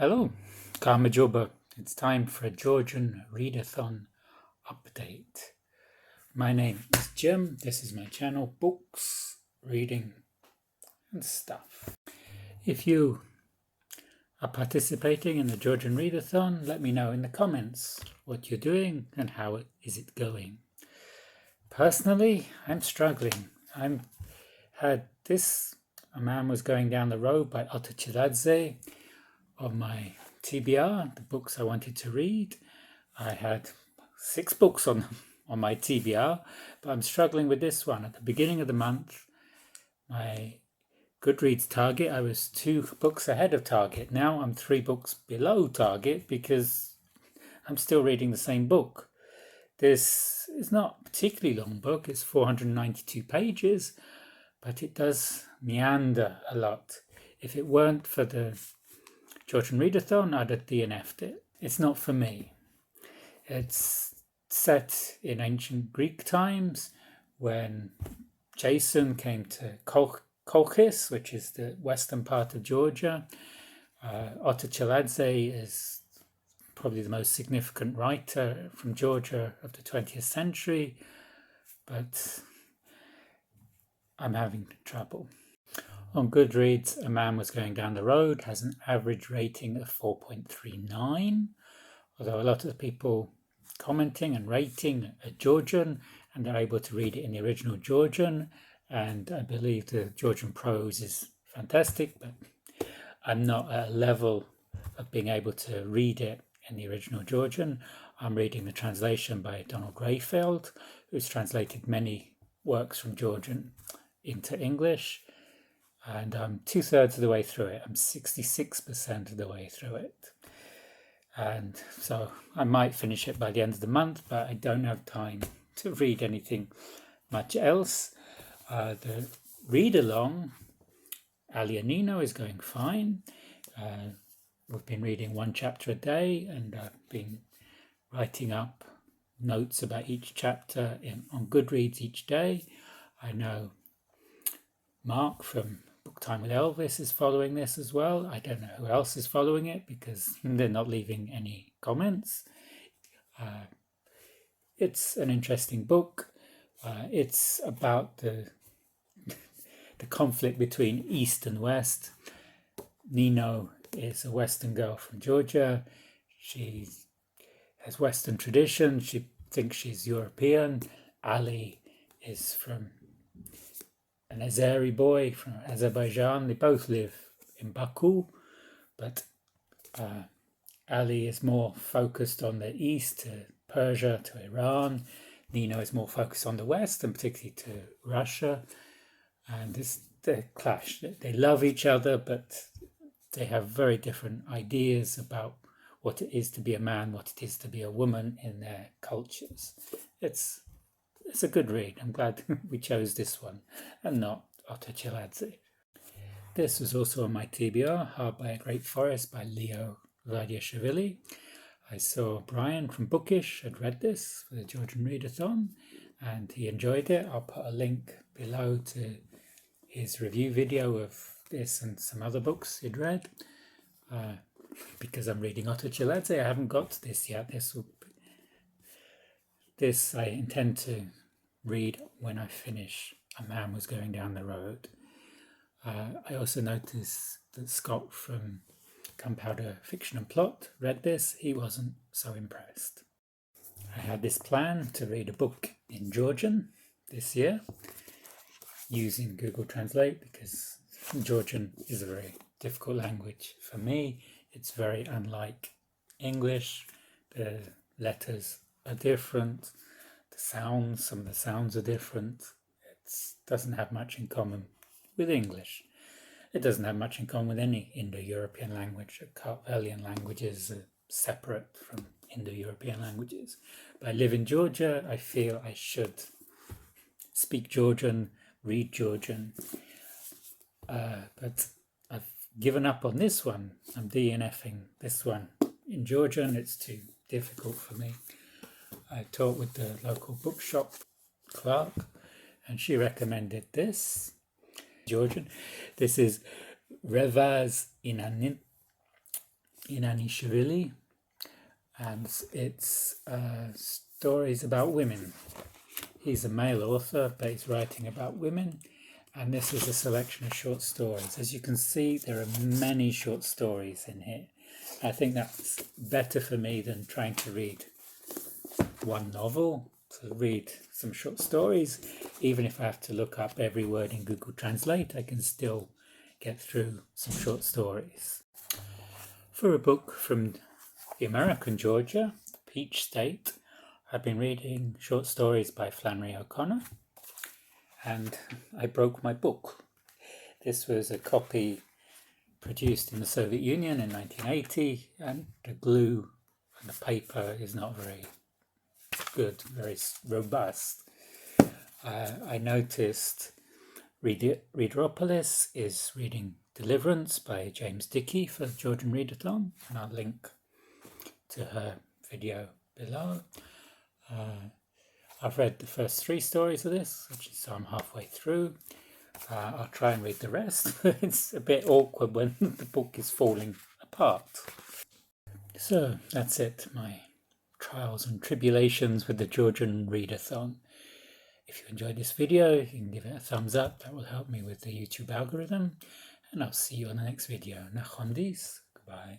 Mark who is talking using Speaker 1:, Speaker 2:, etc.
Speaker 1: Hello, Kamajoba. It's time for a Georgian Readathon update. My name is Jim. This is my channel, books, reading, and stuff. If you are participating in the Georgian Readathon, let me know in the comments what you're doing and how is it going. Personally, I'm struggling. A Man Was Going Down the Road by Otar Chiladze. On my TBR, the books I wanted to read, I had 6 books on my TBR, but I'm struggling with this one. At the beginning of the month, my Goodreads target, I was 2 books ahead of target. Now I'm 3 books below target because I'm still reading the same book. This is not a particularly long book. It's 492 pages, but it does meander a lot. If it weren't for the Georgian Readathon, I'd have DNFed it. It's not for me. It's set in ancient Greek times when Jason came to Kolchis, which is the western part of Georgia. Otar Chiladze is probably the most significant writer from Georgia of the 20th century, but I'm having trouble. On Goodreads, A Man Was Going Down the Road has an average rating of 4.39, although a lot of the people commenting and rating are Georgian, and they're able to read it in the original Georgian, and I believe the Georgian prose is fantastic, but I'm not at a level of being able to read it in the original Georgian. I'm reading the translation by Donald Greyfeld, who's translated many works from Georgian into English. And I'm 2/3 of the way through it. I'm 66% of the way through it. And so I might finish it by the end of the month, but I don't have time to read anything much else. The read-along, Ali and Nino, is going fine. We've been reading 1 chapter a day, and I've been writing up notes about each chapter on Goodreads each day. I know Mark from Book Time with Elvis is following this as well. I don't know who else is following it because they're not leaving any comments. It's an interesting book. It's about the conflict between East and West. Nino is a Western girl from Georgia. She has Western tradition. She thinks she's European. Ali is from an Azeri boy from Azerbaijan. They both live in Baku, but Ali is more focused on the east, to Persia, to Iran. Nino is more focused on the west, and particularly to Russia. And they clash. They love each other, but they have very different ideas about what it is to be a man, what it is to be a woman in their cultures. It's a good read. I'm glad we chose this one and not Otar Chiladze. This was also on my TBR, Hard by a Great Forest by Leo Vadiashvili. I saw Brian from Bookish had read this for the Georgian Readathon and he enjoyed it. I'll put a link below to his review video of this and some other books he'd read. Because I'm reading Otar Chiladze, I haven't got to this yet. This I intend to read when I finish A Man Was Going Down the Road. I also noticed that Scott from Gunpowder Fiction and Plot read this. He wasn't so impressed. I had this plan to read a book in Georgian this year using Google Translate because Georgian is a very difficult language for me. It's very unlike English. The letters are different. Some of the sounds are different. It doesn't have much in common with English. It doesn't have much in common with any Indo-European language. Kartvelian languages are separate from Indo-European languages. But I live in Georgia. I feel I should speak Georgian, read Georgian. But I've given up on this one. I'm DNFing this one in Georgian. It's too difficult for me. I talked with the local bookshop clerk and she recommended this Georgian. This is Revaz Inanin Inanishvili, and it's stories about women. He's a male author, but he's writing about women, and this is a selection of short stories. As you can see, there are many short stories in here. I think that's better for me than trying to read one novel. To read some short stories, even if I have to look up every word in Google Translate, I can still get through some short stories. For a book from the American Georgia, Peach State, I've been reading short stories by Flannery O'Connor, and I broke my book. This was a copy produced in the Soviet Union in 1980, and the glue and the paper is not very good, very robust. I noticed Readeropolis is reading Deliverance by James Dickey for Georgian Readathon, and I'll link to her video below. I've read the first 3 stories of this, so I'm halfway through. I'll try and read the rest. It's a bit awkward when the book is falling apart. So that's it, my trials and tribulations with the Georgian Readathon. If you enjoyed this video, you can give it a thumbs up. That will help me with the YouTube algorithm. And I'll see you on the next video. Nachondis. Goodbye.